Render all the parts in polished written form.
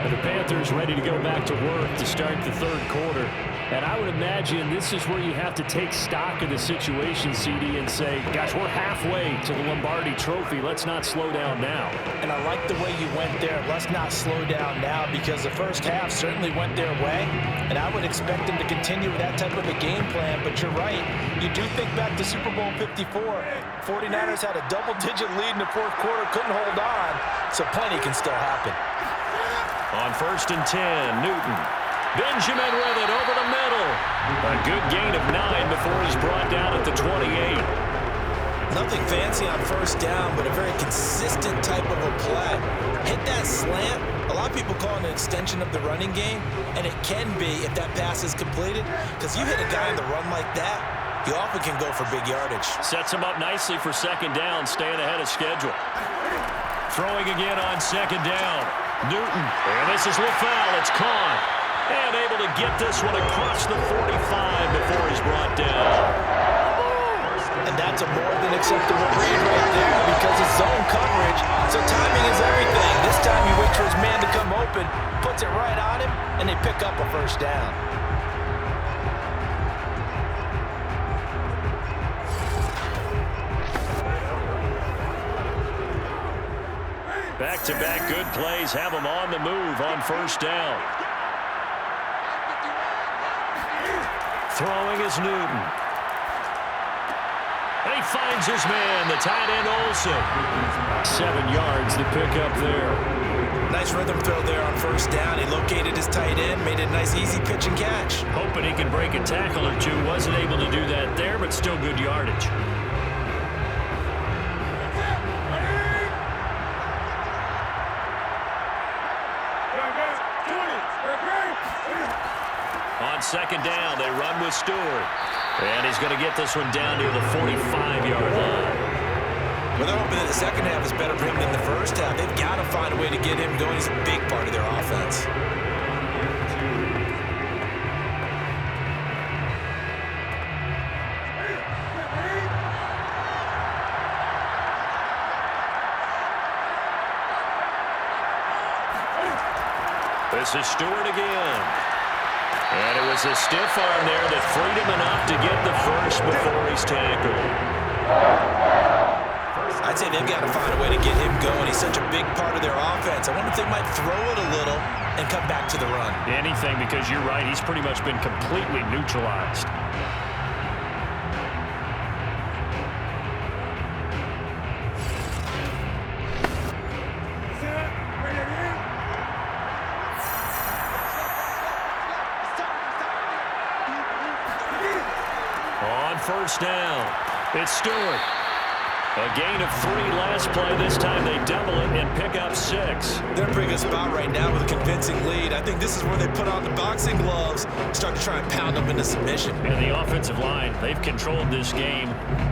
The Panthers ready to go back to work to start the third quarter. And I would imagine this is where you have to take stock of the situation, CD, and say, gosh, we're halfway to the Lombardi Trophy. Let's not slow down now. And I like the way you went there. Let's not slow down now, because the first half certainly went their way. And I would expect them to continue with that type of a game plan. But you're right. You do think back to Super Bowl 54. 49ers had a double-digit lead in the fourth quarter, couldn't hold on. So plenty can still happen. On 1st and 10, Newton. Benjamin with it over the middle. A good gain of 9 before he's brought down at the 28. Nothing fancy on first down, but a very consistent type of a play. Hit that slant. A lot of people call it an extension of the running game, and it can be if that pass is completed, because you hit a guy on the run like that, you often can go for big yardage. Sets him up nicely for second down, staying ahead of schedule. Throwing again on second down. Newton, and this is LaFell. It's caught. And able to get this one across the 45 before he's brought down. And that's a more than acceptable read right there, because it's zone coverage, so timing is everything. This time he waits for his man to come open, puts it right on him, and they pick up a first down. Back-to-back good plays have him on the move on first down. Throwing is Newton. And he finds his man, the tight end Olsen. 7 yards to pick up there. Nice rhythm throw there on first down. He located his tight end, made it a nice easy pitch and catch. Hoping he could break a tackle or two. Wasn't able to do that there, but still good yardage. On second down, they run with Stewart. And he's going to get this one down near the 45-yard line. Well, they're hoping that the second half is better for him than the first half. They've got to find a way to get him going. He's a big part of their offense. This is Stewart again. And it was a stiff arm there that freed him enough to get the first before he's tackled. I'd say they've got to find a way to get him going. He's such a big part of their offense. I wonder if they might throw it a little and come back to the run. Anything, because you're right. He's pretty much been completely neutralized. First down. It's Stewart. A gain of 3 last play. This time they double it and pick up 6. They're in a pretty good spot right now with a convincing lead. I think this is where they put on the boxing gloves, start to try and pound them into submission. And the offensive line, they've controlled this game.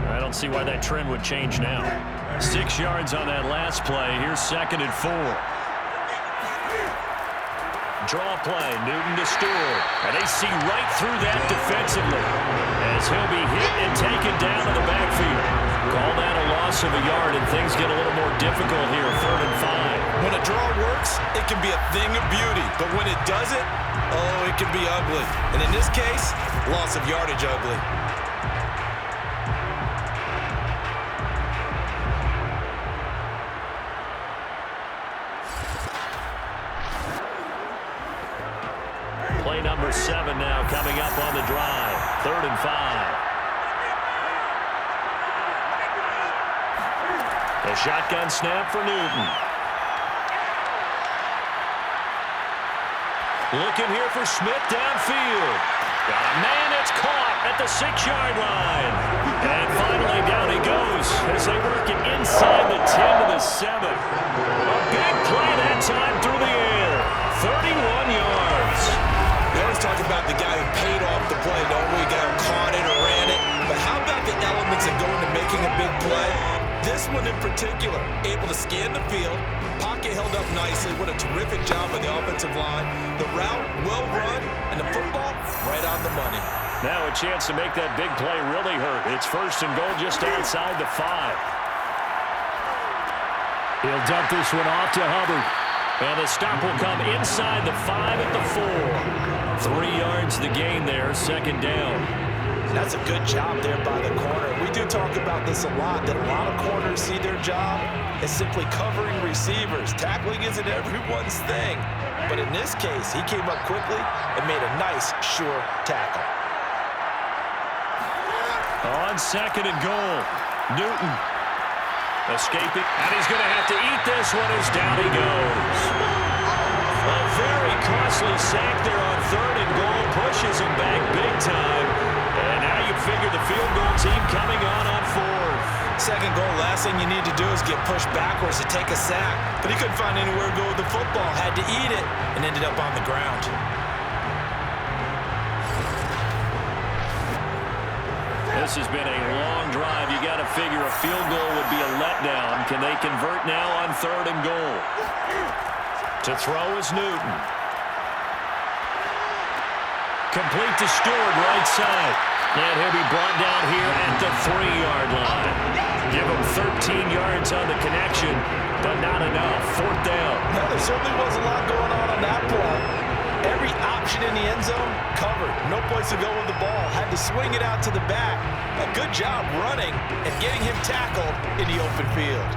I don't see why that trend would change now. 6 yards on that last play. Here's 2nd and 4. Draw play, Newton to Stewart. And they see right through that defensively as he'll be hit and taken down in the backfield. Call that a loss of a yard, and things get a little more difficult here, 3rd and 5. When a draw works, it can be a thing of beauty. But when it doesn't, oh, it can be ugly. And in this case, loss of yardage ugly. Play number 7 now coming up on the drive. 3rd and 5. A shotgun snap for Newton. Looking here for Smith downfield. Got a man that's caught at the 6-yard line. And finally down he goes as they work it inside the 10 to the 7. A big play that time through the air. 31 yards. We always talk about the guy who paid off the play, don't we? The guy who caught it or ran it. But how about the elements that go into making a big play? This one in particular, able to scan the field, pocket held up nicely. What a terrific job by the offensive line. The route well run, and the football right on the money. Now a chance to make that big play really hurt. It's 1st and goal just outside the 5. He'll dump this one off to Hubbard. And the stop will come inside the 5 at the 4. 3 yards the gain there, second down. That's a good job there by the corner. We do talk about this a lot, that a lot of corners see their job as simply covering receivers. Tackling isn't everyone's thing. But in this case, he came up quickly and made a nice, sure tackle. On second and goal, Newton escaping, and he's going to have to eat this one as down he goes. A very costly sack there on third and goal, pushes him back big time. And now you figure the field goal team coming on fourth. Second goal, last thing you need to do is get pushed backwards to take a sack. But he couldn't find anywhere to go with the football, had to eat it, and ended up on the ground. This has been a long drive. You got to figure a field goal would be a letdown. Can they convert now on third and goal? To throw is Newton. Complete to Stewart, right side. And he'll be brought down here at the 3-yard line. Give him 13 yards on the connection, but not enough. Fourth down. No, there certainly was a lot going on that play. Every option in the end zone covered. No place to go with the ball. Had to swing it out to the back. A good job running and getting him tackled in the open field.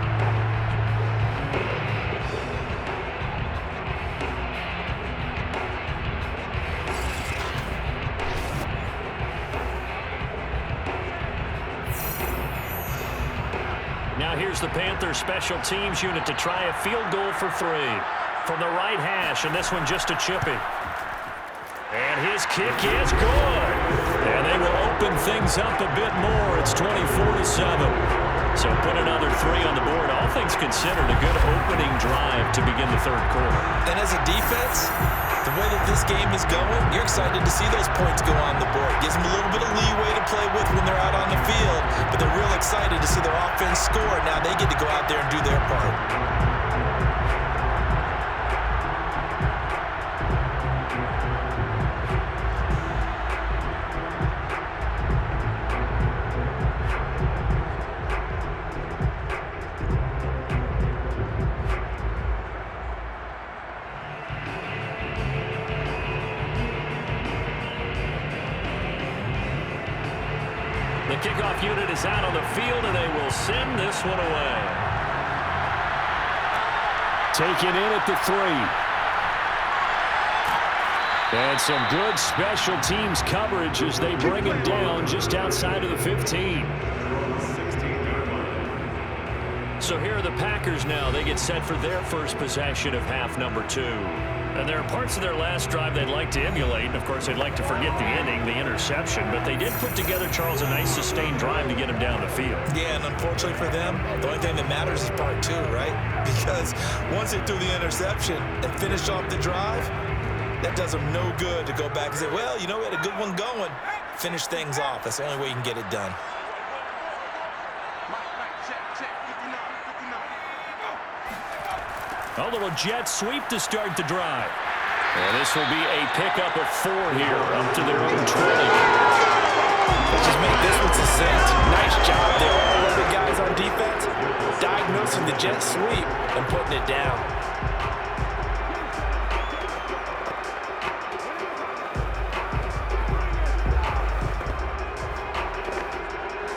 Now here's the Panthers special teams unit to try a field goal for 3. From the right hash, and this one just a chippy. And his kick is good. And they will open things up a bit more. It's 24-7. So put another 3 on the board. All things considered, a good opening drive to begin the third quarter. And as a defense, the way that this game is going, you're excited to see those points go on the board. Gives them a little bit of leeway to play with when they're out on the field, but they're real excited to see their offense score. Now they get to go out there and do their part. The kickoff unit is out on the field, and they will send this one away. Taken in at the 3. And some good special teams coverage as they bring him down just outside of the 15. So here are the Packers now. They get set for their first possession of half number 2. And there are parts of their last drive they'd like to emulate. And, of course, they'd like to forget the ending, the interception. But they did put together, Charles, a nice sustained drive to get him down the field. Yeah, and unfortunately for them, the only thing that matters is part 2, right? Because once they threw the interception and finished off the drive, that does them no good to go back and say, well, you know, we had a good one going. Finish things off. That's the only way you can get it done. A little jet sweep to start the drive. And this will be a pickup of 4 here up to their own 20. Let's just make this one succinct. Nice job there. All of the guys on defense diagnosing the jet sweep and putting it down.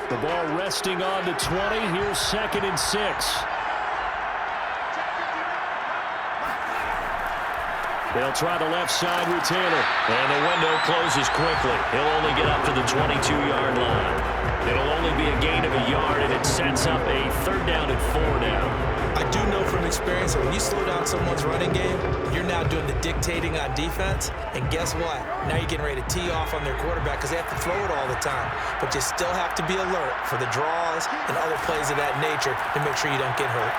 The ball resting on the 20. Here's 2nd and 6. They'll try the left side with Taylor. And the window closes quickly. He'll only get up to the 22-yard line. It'll only be a gain of a yard, and it sets up a 3rd down and 4 down. I do know from experience that when you slow down someone's running game, you're now doing the dictating on defense. And guess what? Now you're getting ready to tee off on their quarterback because they have to throw it all the time. But you still have to be alert for the draws and other plays of that nature to make sure you don't get hurt.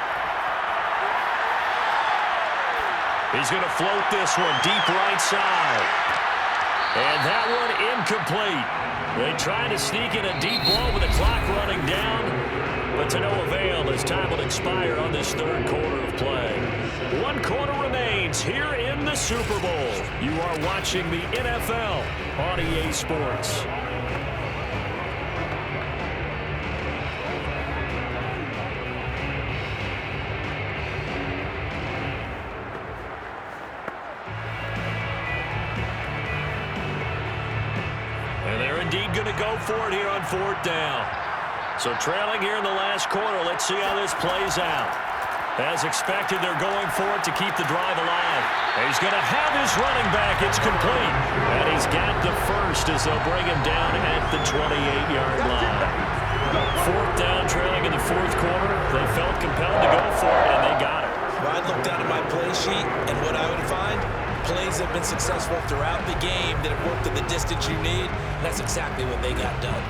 He's going to float this one deep right side. And that one incomplete. They try to sneak in a deep ball with the clock running down, but to no avail as time will expire on this 3rd quarter of play. 1 quarter remains here in the Super Bowl. You are watching the NFL on EA Sports. And they're indeed going to go for it here on 4th down. So trailing here in the last quarter, let's see how this plays out. As expected, they're going for it to keep the drive alive. He's going to have his running back. It's complete. And he's got the first as they'll bring him down at the 28-yard line. 4th down, trailing in the 4th quarter. They felt compelled to go for it, and they got it. Well, I'd look down at my play sheet, and what I would find, plays have been successful throughout the game that have worked at the distance you need, and that's exactly what they got done.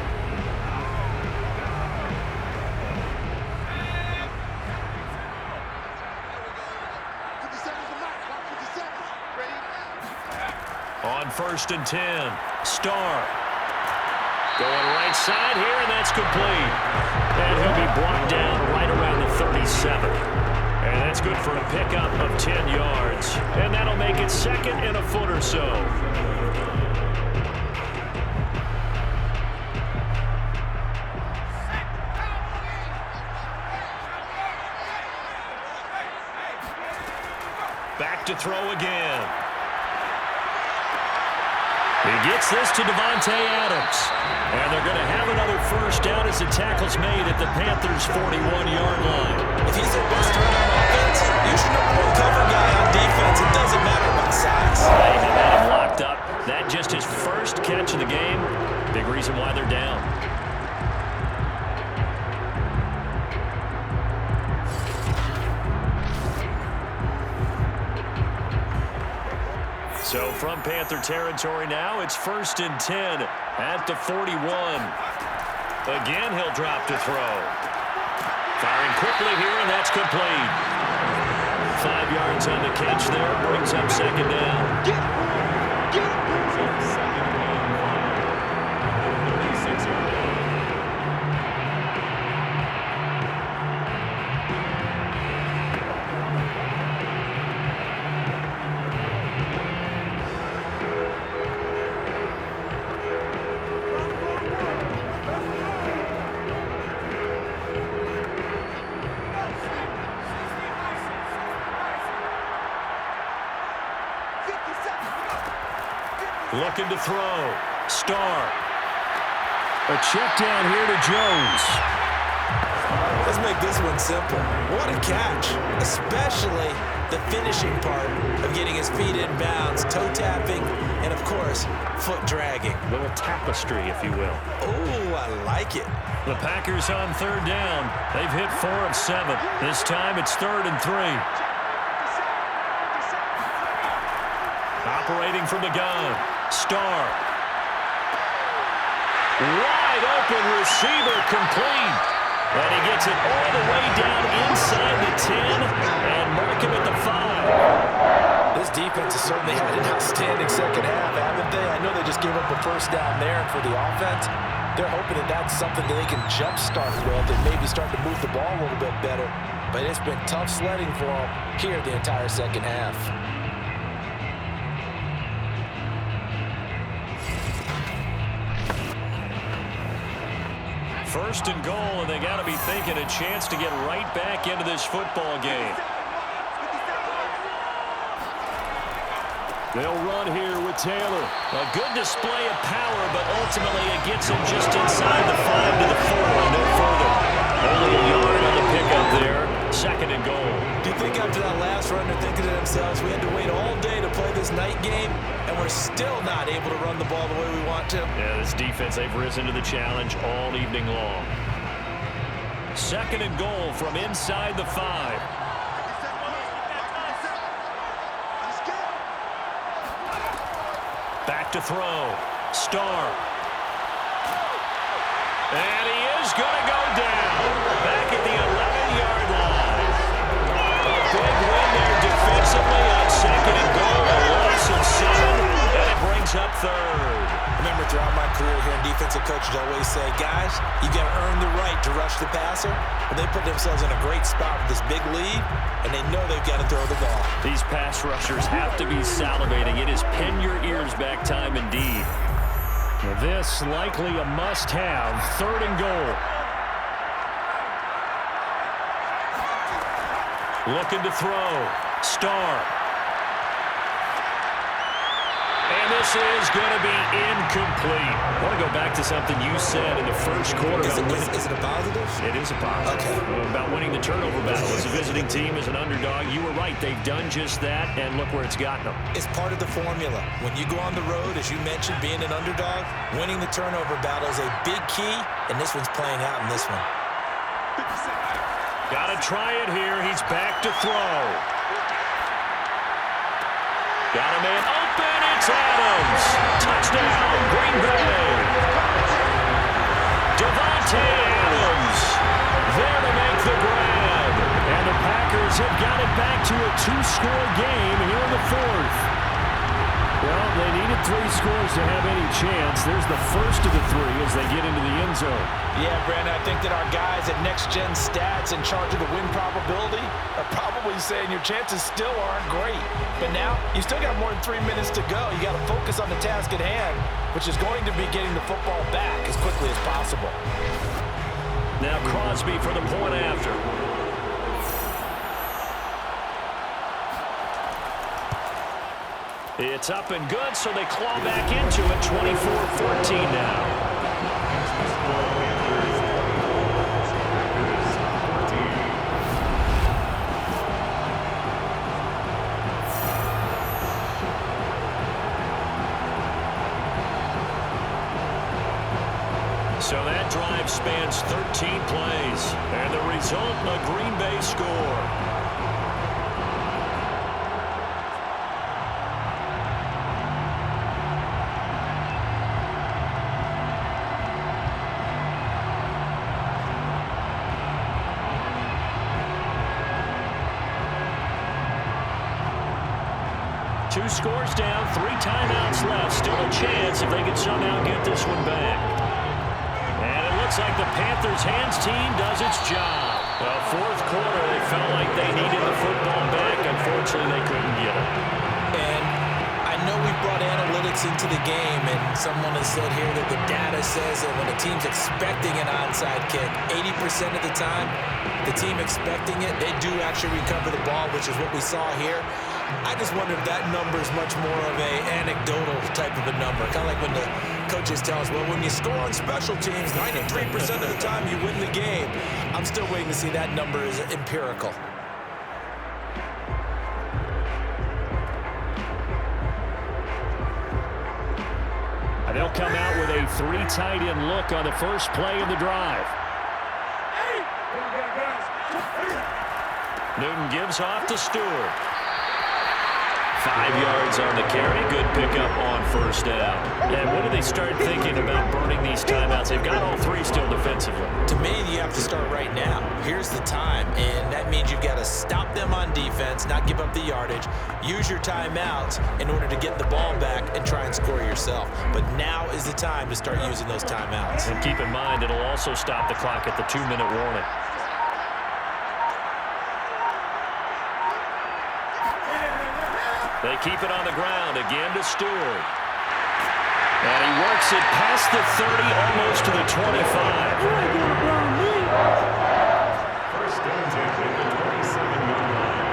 On 1st and 10, Starr. Going right side here, and that's complete. And he'll be brought down right around the 37. And that's good for a pickup of 10 yards. And that'll make it 2nd and a foot or so. Back to throw again. He gets this to Davante Adams. And they're going to have another first down as the tackle's made at the Panthers' 41-yard line. If he's their best threat on offense, you should know one cover guy on defense. It doesn't matter about size. They have had him locked up. That just his first catch of the game. Big reason why they're down. So from Panther territory now, it's 1st and 10 at the 41. Again, he'll drop to throw. Firing quickly here, and that's complete. 5 yards on the catch there, brings up 2nd down. Looking to throw. Starr. A check down here to Jones. Let's make this one simple. What a catch, especially the finishing part of getting his feet in bounds, toe tapping, and of course, foot dragging. A little tapestry, if you will. Oh, I like it. The Packers on 3rd down. They've hit 4 of 7. This time it's 3rd and 3. Operating from the gun. Starr. Wide open receiver complete. And he gets it all the way down inside the 10 and mark him at the 5. This defense has certainly had an outstanding second half, haven't they? I know they just gave up a first down there, and for the offense, they're hoping that that's something that they can jumpstart with and maybe start to move the ball a little bit better. But it's been tough sledding for them here the entire second half. 1st and goal, and they got to be thinking a chance to get right back into this football game. They'll run here with Taylor. A good display of power, but ultimately it gets him just inside the 5 to the 4, no further. Only a yard on the pickup there. 2nd and goal. Do you think after that last run they're thinking to themselves, we had to wait all day to play this night game, and we're still not able to run the ball the way we want to? Yeah, this defense, they've risen to the challenge all evening long. 2nd and goal from inside the 5. Back to throw. Starr. And he is going to go down. Back at the 11-yard line. A big win there defensively on 2nd and goal. A loss of 7. And it brings up 3rd. Remember, throughout my career here in defensive coaches always say, guys, you got to earn the right to rush the passer. But they put themselves in a great spot with this big lead, and they know they've got to throw the ball. These pass rushers have to be salivating. It is pin your ears back time indeed. This likely a must-have. 3rd and goal. Looking to throw. Starr. And this This is going to be incomplete. I want to go back to something you said in the first quarter. Is it a positive? It is a positive. Okay. About winning the turnover battle. As a visiting team, as an underdog, you were right. They've done just that, and look where it's gotten them. It's part of the formula. When you go on the road, as you mentioned, being an underdog, winning the turnover battle is a big key, and this one's playing out in this one. Got to try it here. He's back to throw. Got a man open. It's Adams. Touchdown, Green Bay. Devontae Adams there to make the grab. And the Packers have got it back to a 2-score game here in the fourth. Well, they needed 3 scores to have any chance. There's the first of the 3 as they get into the end zone. Yeah, Brandon, I think that our guys at Next Gen Stats in charge of the win probability are probably saying your chances still aren't great. But now, you still got more than 3 minutes to go. You got to focus on the task at hand, which is going to be getting the football back as quickly as possible. Now Crosby for the point after. It's up and good, so they claw back into it. 24-14 now. So that drive spans 13 plays, and the result, a Green Bay score. Two scores down, 3 timeouts left. Still a chance if they can somehow get this one back. And it looks like the Panthers' hands team does its job. Well, fourth quarter, they felt like they needed the football back. Unfortunately, they couldn't get it. And I know we brought analytics into the game, and someone has said here that the data says that when a team's expecting an onside kick, 80% of the time, the team expecting it, they do actually recover the ball, which is what we saw here. I just wonder if that number is much more of a anecdotal type of a number. Kind of like when the coaches tell us, well, when you score on special teams, 93% of the time you win the game. I'm still waiting to see that number is empirical. And they'll come out with a 3 tight end look on the first play of the drive. Newton gives off to Stewart. 5 yards on the carry. Good pickup on first down. And when do they start thinking about burning these timeouts? They've got all 3 still defensively. To me, you have to start right now. Here's the time, and that means you've got to stop them on defense, not give up the yardage, use your timeouts in order to get the ball back and try and score yourself. But now is the time to start using those timeouts. And keep in mind, it'll also stop the clock at the 2-minute warning. They keep it on the ground again to Stewart. And he works it past the 30, almost to the 25. First down at the 27-yard line.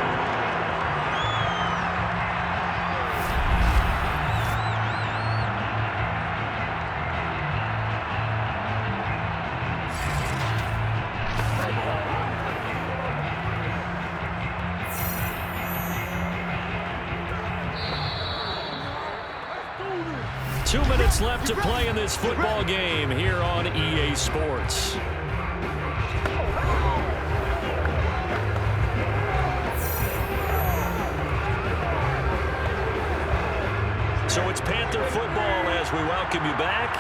Left to play in this football game here on EA Sports. So it's Panther football as we welcome you back.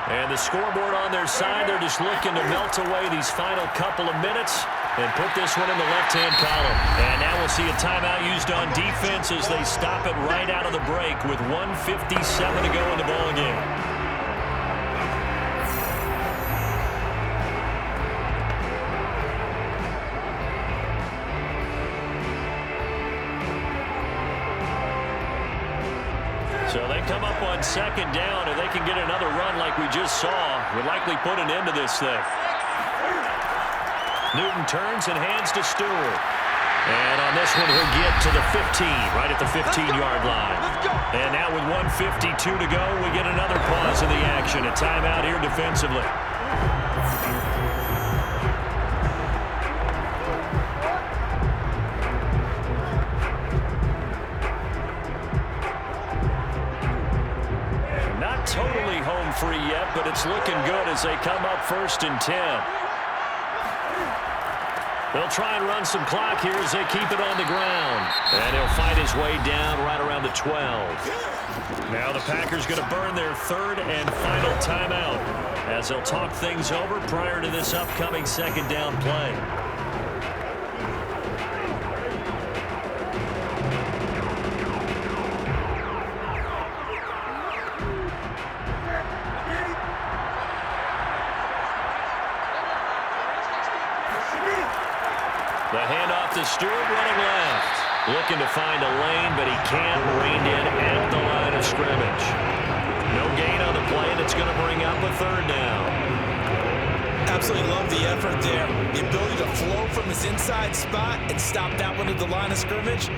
And the scoreboard on their side, they're just looking to melt away these final couple of minutes and put this one in the left-hand column. And now we'll see a timeout used on defense as they stop it right out of the break with 1:57 to go in the ball game. So they come up on second down, and they can get another run like we just saw. Would likely put an end to this thing. Newton turns and hands to Stewart. And on this one, he'll get to the 15, right at the 15-yard line. And now with 1:52 to go, we get another pause in the action. A timeout here defensively. Not totally home free yet, but it's looking good as they come up 1st and 10. They'll try and run some clock here as they keep it on the ground. And he'll fight his way down right around the 12. Now the Packers going to burn their 3rd and final timeout as they'll talk things over prior to this upcoming 2nd down play. The handoff to Stewart running left. Looking to find a lane, but he can't. Reined in at the line of scrimmage. No gain on the play, and it's going to bring up a 3rd down. Absolutely love the effort there. The ability to flow from his inside spot and stop that one at the line of scrimmage.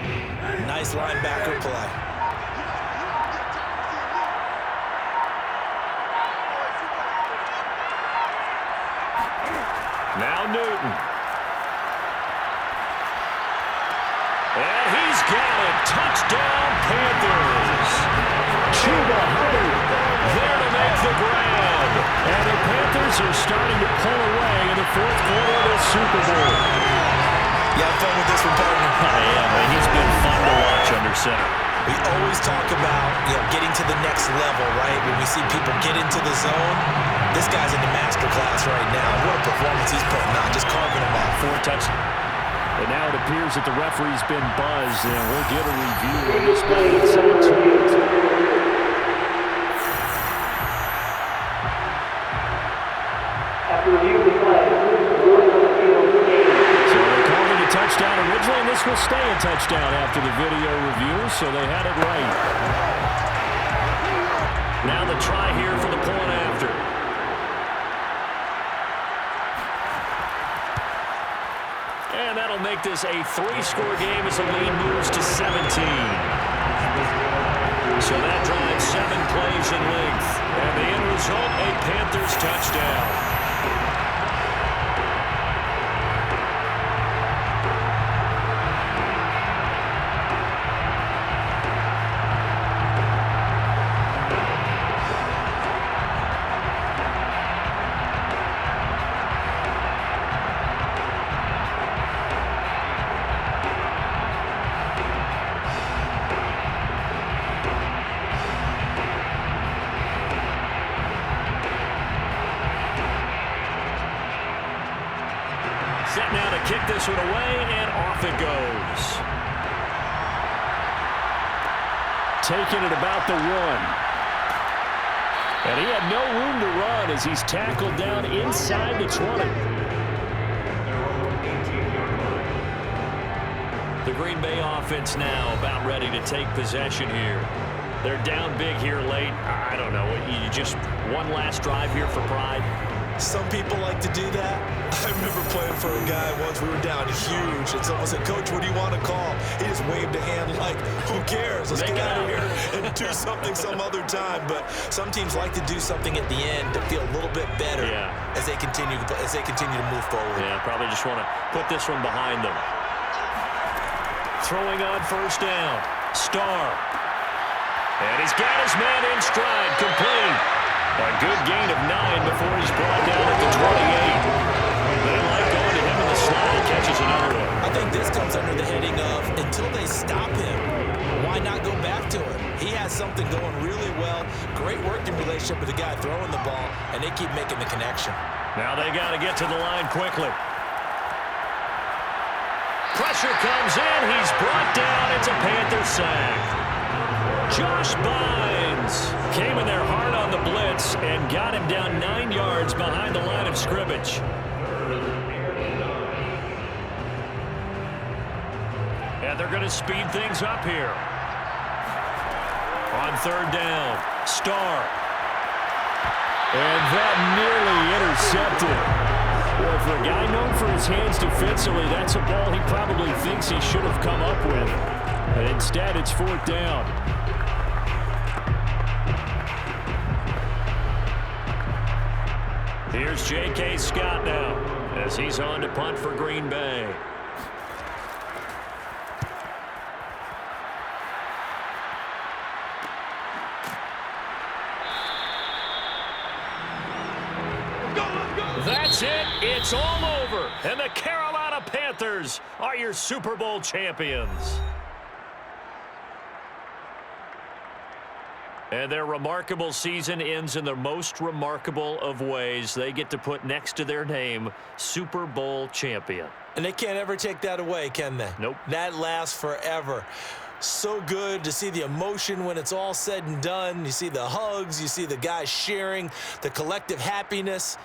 Nice linebacker play. Now Newton. And he's got it. Touchdown, Panthers. Chuba Hubbard there to make the grab. And the Panthers are starting to pull away in the 4th quarter of the Super Bowl. You have fun with this one, partner? Yeah, man, he's been fun to watch under center. We always talk about, getting to the next level, right? When we see people get into the zone, this guy's in the master class right now. What a performance he's putting on, just carving them off. 4 touchdowns. And now it appears that the referee's been buzzed, and we'll get a review on this play. So they called it a touchdown originally, and this will stay a touchdown after the video review, so they had it right. Now the try here for the point after. And that'll make this a 3-score game as the lead moves to 17. So that drives 7 plays in length. And the end result, a Panthers touchdown. Set now to kick this one away, and off it goes. Taking it about the 1. And he had no room to run as he's tackled down inside the 20. The Green Bay offense now about ready to take possession here. They're down big here late. I don't know. You just one last drive here for pride. Some people like to do that. I remember playing for a guy once. We were down huge, and someone said, "Coach, what do you want to call?" He just waved a hand like, "Who cares? Let's get out of here and do something some other time." But some teams like to do something at the end to feel a little bit better as they continue to move forward. Yeah, probably just want to put this one behind them. Throwing on 1st down, Starr. And he's got his man in stride, complete. A good gain of 9 before he's brought down at the 28. They like going to him in the slot. He catches another one. I think this comes under the heading of, until they stop him, why not go back to him? He has something going really well. Great working relationship with the guy throwing the ball, and they keep making the connection. Now they got to get to the line quickly. Pressure comes in. He's brought down. It's a Panther sack. Josh Bynes came in there hard on the blitz and got him down 9 yards behind the line of scrimmage. And they're going to speed things up here. On 3rd down, Starr. And that nearly intercepted. Well, for a guy known for his hands defensively, that's a ball he probably thinks he should have come up with. But instead, it's 4th down. J.K. Scott now as he's on to punt for Green Bay. That's it. It's all over. And the Carolina Panthers are your Super Bowl champions. And their remarkable season ends in the most remarkable of ways. They get to put next to their name, Super Bowl champion. And they can't ever take that away, can they? Nope. That lasts forever. So good to see the emotion when it's all said and done. You see the hugs. You see the guys sharing, the collective happiness.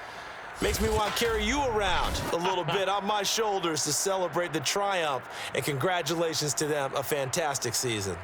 Makes me want to carry you around a little bit on my shoulders to celebrate the triumph. And congratulations to them. A fantastic season.